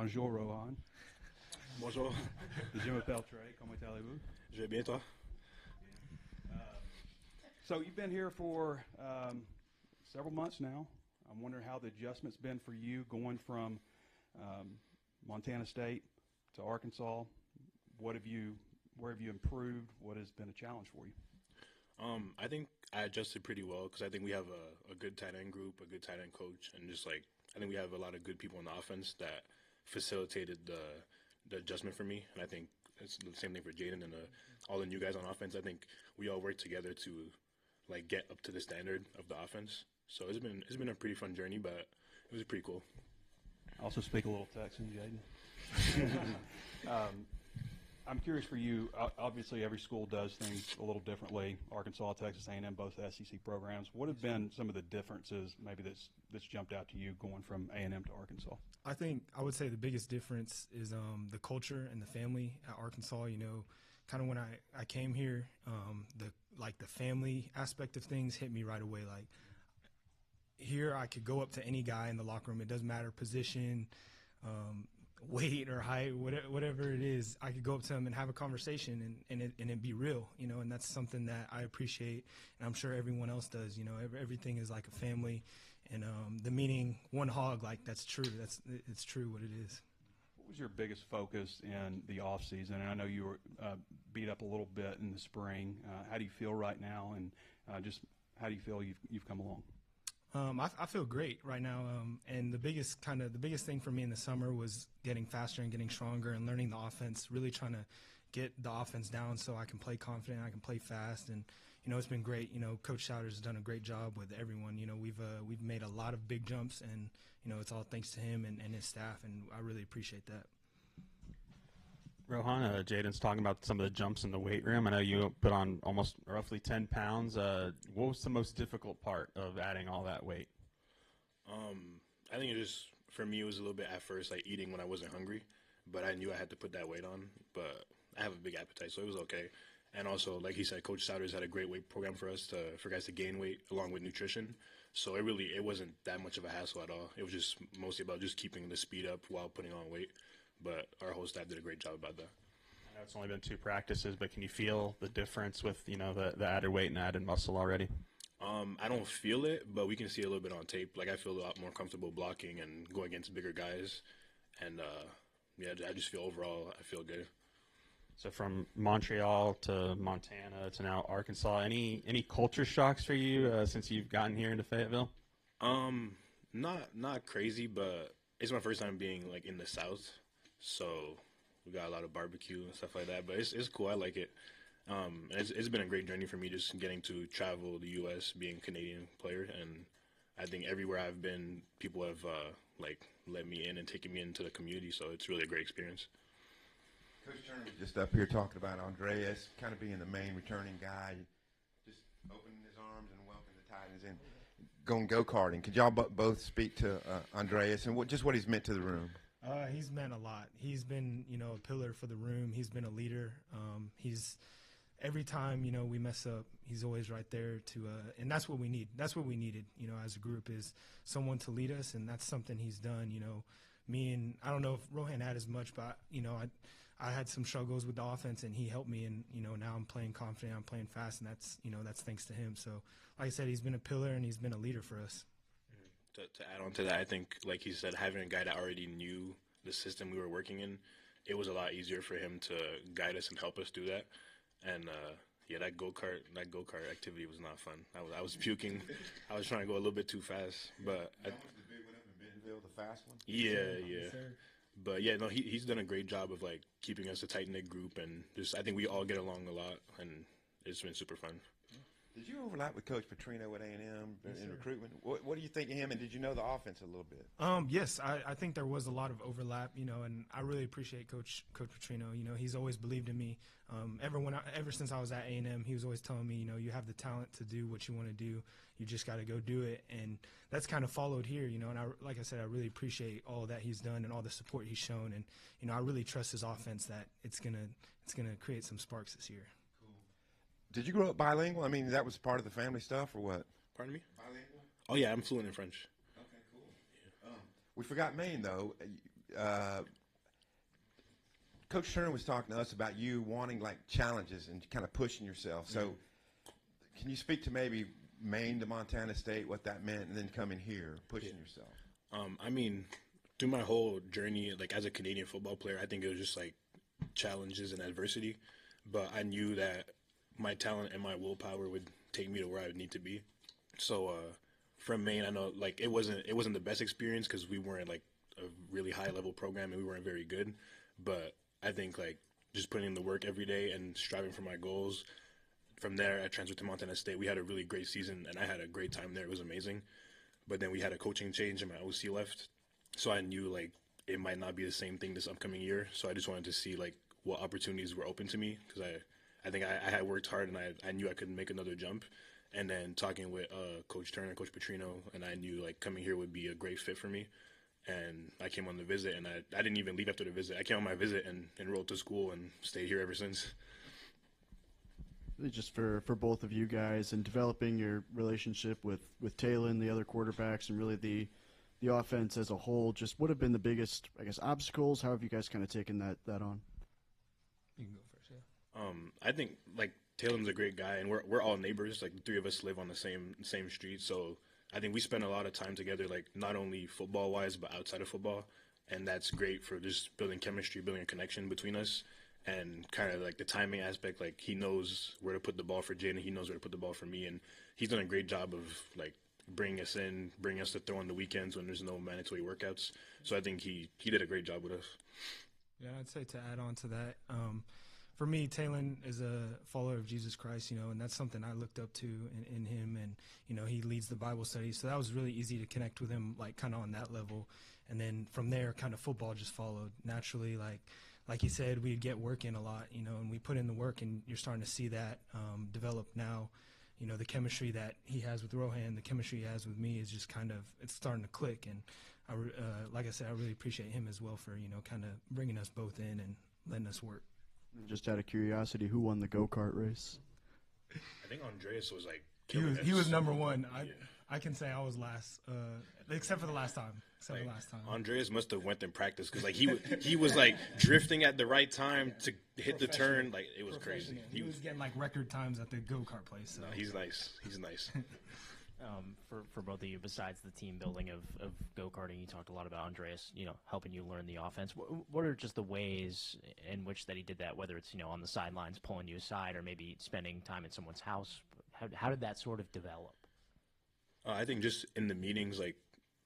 Bonjour, Rohan. Bonjour. Je m'appelle Trey. Comment allez-vous? Je vais bien, toi? So you've been here for several months now. I'm wondering how the adjustment's been for you going from Montana State to Arkansas. Where have you improved? What has been a challenge for you? I think I adjusted pretty well because I think we have a good tight end group, a good tight end coach, and just like I think we have a lot of good people in the offense that facilitated the adjustment for me. And I think it's the same thing for Jaden and all the new guys on offense. I think we all work together to like get up to the standard of the offense. So it's been a pretty fun journey, but it was pretty cool. I also speak a little Texan, Jaden. I'm curious for you. Obviously, every school does things a little differently. Arkansas, Texas A&M, both SEC programs. What have been some of the differences, maybe that's jumped out to you going from A&M to Arkansas? I would say the biggest difference is the culture and the family at Arkansas. You know, kind of when I came here, the family aspect of things hit me right away. Like here, I could go up to any guy in the locker room. It doesn't matter position, weight or height, whatever it is. I could go up to him and have a conversation and it be real, you know. And that's something that I appreciate, and I'm sure everyone else does. You know, everything is like a family, and the meaning one hog, like that's true. It's true what it is. What was your biggest focus in the off season? And I know you were beat up a little bit in the spring. How do you feel right now, and just how do you feel you've come along? I feel great right now, and the biggest thing for me in the summer was getting faster and getting stronger and learning the offense. Really trying to get the offense down so I can play confident, I can play fast, and you know it's been great. You know, Coach Souders has done a great job with everyone. You know, we've made a lot of big jumps, and you know it's all thanks to him and his staff, and I really appreciate that. Rohan, Jaden's talking about some of the jumps in the weight room. I know you put on almost roughly 10 pounds. What was the most difficult part of adding all that weight? I think for me, it was a little bit at first, like eating when I wasn't hungry, but I knew I had to put that weight on. But I have a big appetite, so it was okay. And also, like he said, Coach Souders had a great weight program for guys to gain weight along with nutrition. So it wasn't that much of a hassle at all. It was just mostly about just keeping the speed up while putting on weight. But our whole staff did a great job about that. I know it's only been 2 practices, but can you feel the difference with, you know, the added weight and added muscle already? I don't feel it, but we can see a little bit on tape. Like I feel a lot more comfortable blocking and going against bigger guys. And, I just feel overall I feel good. So from Montreal to Montana to now Arkansas, any culture shocks for you since you've gotten here into Fayetteville? Not crazy, but it's my first time being like in the South. So we got a lot of barbecue and stuff like that, but it's cool. I like it. It's been a great journey for me just getting to travel the U.S., being a Canadian player, and I think everywhere I've been, people have let me in and taken me into the community, so it's really a great experience. Coach Turner was just up here talking about Andreas kind of being the main returning guy, just opening his arms and welcoming the Titans in, going go-karting. Could y'all both speak to Andreas and what he's meant to the room? He's meant a lot. He's been, you know, a pillar for the room. He's been a leader. Every time, you know, we mess up, he's always right there and that's what we need. That's what we needed, you know, as a group is someone to lead us, and that's something he's done. You know, I don't know if Rohan had as much, but, you know, I had some struggles with the offense, and he helped me, and, you know, now I'm playing confident, I'm playing fast, and that's thanks to him. So, like I said, he's been a pillar, and he's been a leader for us. To add on to that, I think, like he said, having a guy that already knew the system we were working in, it was a lot easier for him to guide us and help us do that. And that go-kart activity was not fun. I was puking. I was trying to go a little bit too fast, but that was the big one up in Bentonville, the fast one. Yeah. But yeah, no, he's done a great job of like keeping us a tight knit group, and just I think we all get along a lot, and it's been super fun. Did you overlap with Coach Petrino at A&M in recruitment? What do you think of him, and did you know the offense a little bit? Yes, I think there was a lot of overlap, you know, and I really appreciate Coach Petrino. You know, he's always believed in me. Ever since I was at A&M, he was always telling me, you know, you have the talent to do what you want to do. You just got to go do it, and that's kind of followed here, you know. And like I said, I really appreciate all that he's done and all the support he's shown, and you know, I really trust his offense that it's gonna create some sparks this year. Did you grow up bilingual? I mean, that was part of the family stuff, or what? Pardon me? Bilingual? Oh, yeah, I'm fluent in French. Okay, cool. Yeah. We forgot Maine, though. Coach Turner was talking to us about you wanting like challenges and kind of pushing yourself. So, can you speak to maybe Maine to Montana State, what that meant, and then coming here, pushing yourself? I mean, through my whole journey, like as a Canadian football player, I think it was just like challenges and adversity. But I knew that my talent and my willpower would take me to where I would need to be. So from Maine, I know like it wasn't the best experience because we weren't like a really high level program and we weren't very good. But I think like just putting in the work every day and striving for my goals. From there, I transferred to Montana State. We had a really great season, and I had a great time there. It was amazing. But then we had a coaching change, and my OC left. So I knew, like, it might not be the same thing this upcoming year. So I just wanted to see, like, what opportunities were open to me because I think I had worked hard, and I knew I could make another jump. And then talking with Coach Turner, Coach Petrino, and I knew, like, coming here would be a great fit for me. And I came on the visit, and I didn't even leave after the visit. I came on my visit and enrolled to school and stayed here ever since. Just for both of you guys and developing your relationship with Taylor and the other quarterbacks and really the offense as a whole, just what have been the biggest, I guess, obstacles? How have you guys kind of taken that on? You can go first, yeah. I think like Taylor's a great guy, and we're all neighbors. Like the three of us live on the same street, so I think we spend a lot of time together, like not only football wise but outside of football, and that's great for just building chemistry, building a connection between us. And kind of like the timing aspect, like he knows where to put the ball for Jaden, he knows where to put the ball for me, and he's done a great job of like bringing us to throw on the weekends when there's no mandatory workouts. So I think he did a great job with us. Yeah, I'd say to add on to that, for me, Talon is a follower of Jesus Christ, and that's something I looked up to in him, and he leads the Bible study, so that was really easy to connect with him, like kind of on that level, and then from there, kind of football just followed naturally, like he said, we'd get work in a lot, and we put in the work, and you're starting to see that develop now. The chemistry that he has with Rohan, the chemistry he has with me is just kind of, it's starting to click. And like I said, I really appreciate him as well for, kind of bringing us both in and letting us work. Just out of curiosity, who won the go-kart race? I think Andreas was like he was number one. I can say I was last, except for the last time. Andreas must have went in practice because like he was like drifting at the right time to hit the turn. Like it was crazy. He was getting like record times at the go-kart place. So. No, he's nice. He's nice. For both of you, besides the team building of go-karting, you talked a lot about Andreas, helping you learn the offense. What are just the ways in which that he did that, whether it's, on the sidelines pulling you aside or maybe spending time at someone's house? How did that sort of develop? I think just in the meetings, like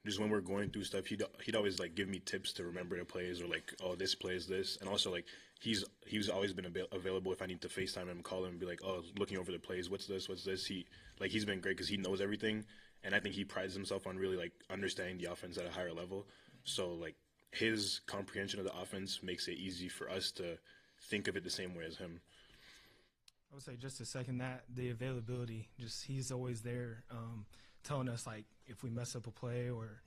just when we're going through stuff, he'd always like give me tips to remember the plays or like, oh, this play is this. And also like he's always been available if I need to FaceTime him, call him and be like, oh, looking over the plays, what's this? He's been great because he knows everything. And I think he prides himself on really like understanding the offense at a higher level. So like his comprehension of the offense makes it easy for us to think of it the same way as him. I would say just to second that, the availability, just he's always there telling us like if we mess up a play or,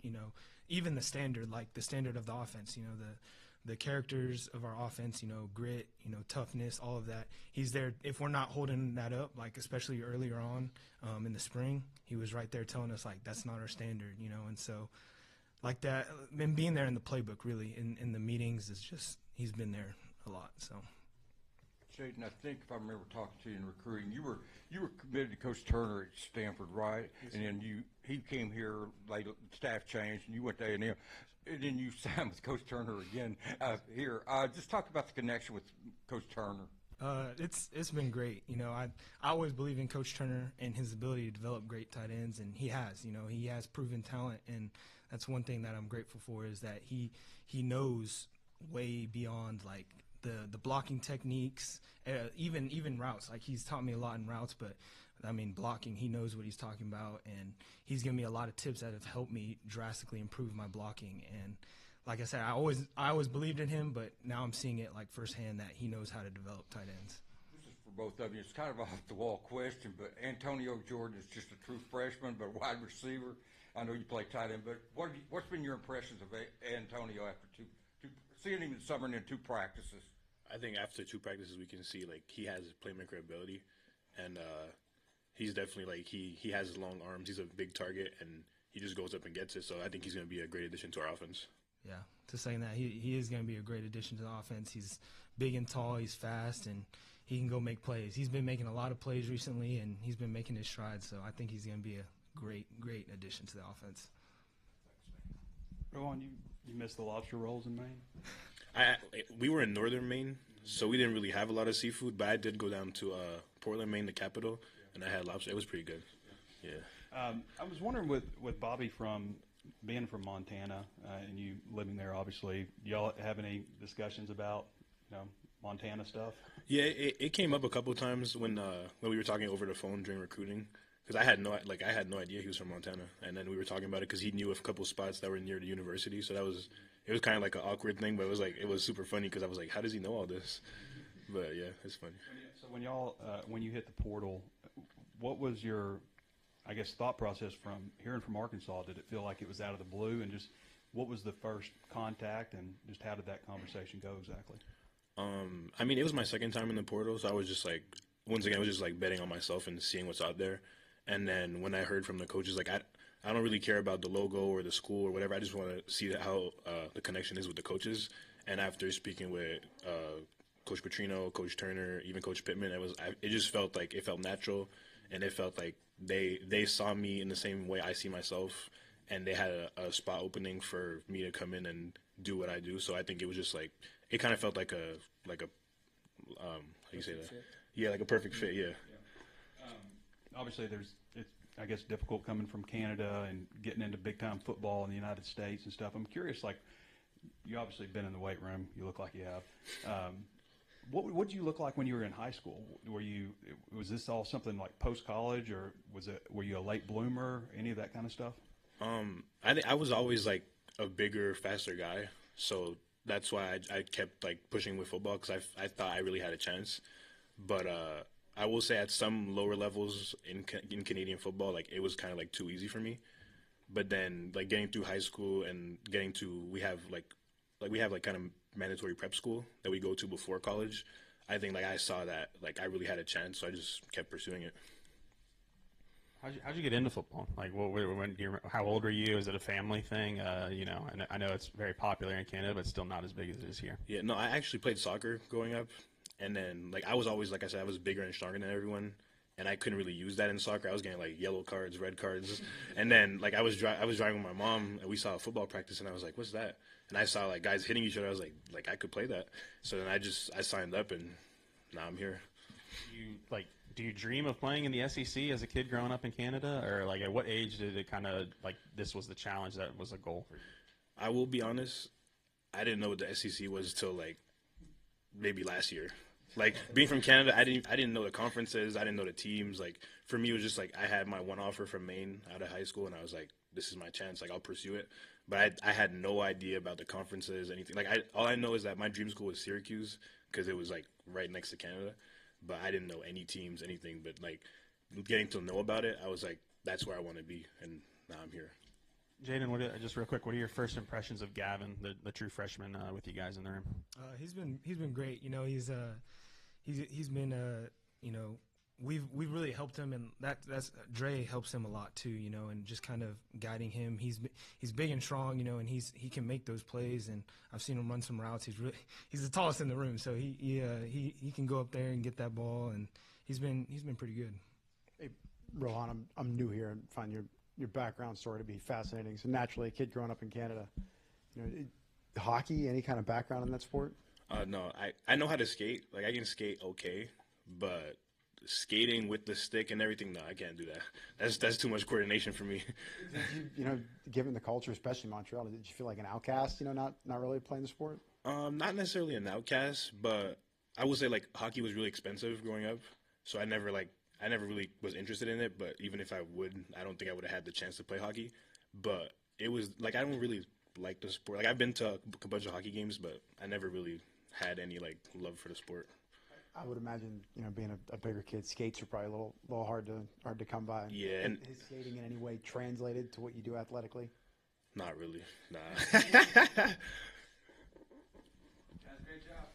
even the standard, like the standard of the offense, the characters of our offense, grit, toughness, all of that. He's there. If we're not holding that up, like especially earlier on in the spring, he was right there telling us like that's not our standard, and so like that, and being there in the playbook really in the meetings is just he's been there a lot. So. Jaden, I think if I remember talking to you in recruiting, you were committed to Coach Turner at Stanford, right? Yes, and then he came here, later staff changed, and you went to A&M, and then you signed with Coach Turner again here. Just talk about the connection with Coach Turner. It's been great. I always believe in Coach Turner and his ability to develop great tight ends, and he has. He has proven talent, and that's one thing that I'm grateful for is that he knows way beyond like the blocking techniques, even routes. Like he's taught me a lot in routes, but I mean blocking, he knows what he's talking about, and he's given me a lot of tips that have helped me drastically improve my blocking. And like I said, I always believed in him, but now I'm seeing it like firsthand that he knows how to develop tight ends. This is for both of you. It's kind of off the wall question, but Antonio Jordan is just a true freshman, but a wide receiver. I know you play tight end, but what's been your impressions of Antonio after two seeing him in summer and in two practices? I think after two practices, we can see like he has playmaker ability, and he's definitely like he has long arms. He's a big target, and he just goes up and gets it. So I think he's going to be a great addition to our offense. to saying that he is going to be a great addition to the offense. He's big and tall, he's fast, and he can go make plays. He's been making a lot of plays recently, and he's been making his strides, so I think he's going to be a great addition to the offense. Rohan, you missed the lobster rolls in Maine? We were in northern Maine, so we didn't really have a lot of seafood, but I did go down to Portland, Maine, the capital, and I had lobster. It was pretty good. Yeah. I was wondering with Bobby being from Montana and you living there, obviously, do y'all have any discussions about Montana stuff? Yeah, it came up a couple of times when we were talking over the phone during recruiting, because I had no idea he was from Montana, and then we were talking about it because he knew a couple of spots that were near the university, so it was kind of like an awkward thing, but it was super funny because I was like, how does he know all this? But yeah, it's funny. So when you hit the portal, what was your, I guess, thought process from hearing from Arkansas? Did it feel like it was out of the blue, and just what was the first contact, and just how did that conversation go exactly? I mean, it was my second time in the portal, so I was just like, once again, I was just like betting on myself and seeing what's out there. And then when I heard from the coaches, like I don't really care about the logo or the school or whatever. I just want to see how the connection is with the coaches. And after speaking with Coach Petrino, Coach Turner, even Coach Pittman, it just felt like it felt natural, and it felt like they saw me in the same way I see myself, and they had a spot opening for me to come in and do what I do. So I think it was just like, it kind of felt like a how do you say that? Yeah, like a perfect fit. Yeah. Obviously, it's I guess difficult coming from Canada and getting into big time football in the United States and stuff. I'm curious, like, you obviously been in the weight room. You look like you have. What did you look like when you were in high school? Was this all something like post college, or were you a late bloomer? Any of that kind of stuff? I was always like a bigger, faster guy, so that's why I kept like pushing with football, because I thought I really had a chance. But I will say at some lower levels in Canadian football, like it was kind of like too easy for me. But then like getting through high school and we have kind of mandatory prep school that we go to before college. I think like I saw that like I really had a chance, so I just kept pursuing it. How'd you get into football? Like, how old were you? Is it a family thing? And I know it's very popular in Canada, but still not as big as it is here. Yeah, no, I actually played soccer growing up, and then like I was always, like I said, I was bigger and stronger than everyone, and I couldn't really use that in soccer. I was getting like yellow cards, red cards, and then like I was driving with my mom, and we saw a football practice, and I was like, "What's that?" And I saw like guys hitting each other. I was like I could play that. So then I signed up, and now I'm here. Do you dream of playing in the SEC as a kid growing up in Canada, or like at what age did it kind of like this was the challenge that was a goal for you? I will be honest, I didn't know what the SEC was till like maybe last year. Like being from Canada, I didn't know the conferences, I didn't know the teams. Like for me, it was just like I had my one offer from Maine out of high school, and I was like, this is my chance. Like I'll pursue it. But I had no idea about the conferences, anything. Like all I know is that my dream school was Syracuse because it was like right next to Canada. But I didn't know any teams, anything. But like getting to know about it, I was like, that's where I want to be, and now I'm here. Jaden, just real quick, what are your first impressions of Gavin, the true freshman, with you guys in the room? He's been great. He's been we've really helped him, and that's Dre helps him a lot too. And just kind of guiding him. He's big and strong, and he can make those plays. And I've seen him run some routes. He's the tallest in the room, so he can go up there and get that ball, and he's been pretty good. Hey, Rohan, I'm new here and find your background story to be fascinating. So naturally, a kid growing up in Canada, hockey, any kind of background in that sport? No, I know how to skate. Like I can skate okay, but skating with the stick and everything, no, I can't do that. That's too much coordination for me. Did you, given the culture, especially Montreal, did you feel like an outcast? Not really playing the sport. Not necessarily an outcast, but I would say like hockey was really expensive growing up, so I never really was interested in it. But even if I would, I don't think I would have had the chance to play hockey. But it was like I don't really like the sport. Like I've been to a bunch of hockey games, but I never really had any like love for the sport. I would imagine, being a bigger kid, skates are probably a little hard to come by. Yeah, and is skating in any way translated to what you do athletically? Not really. Nah. Great job.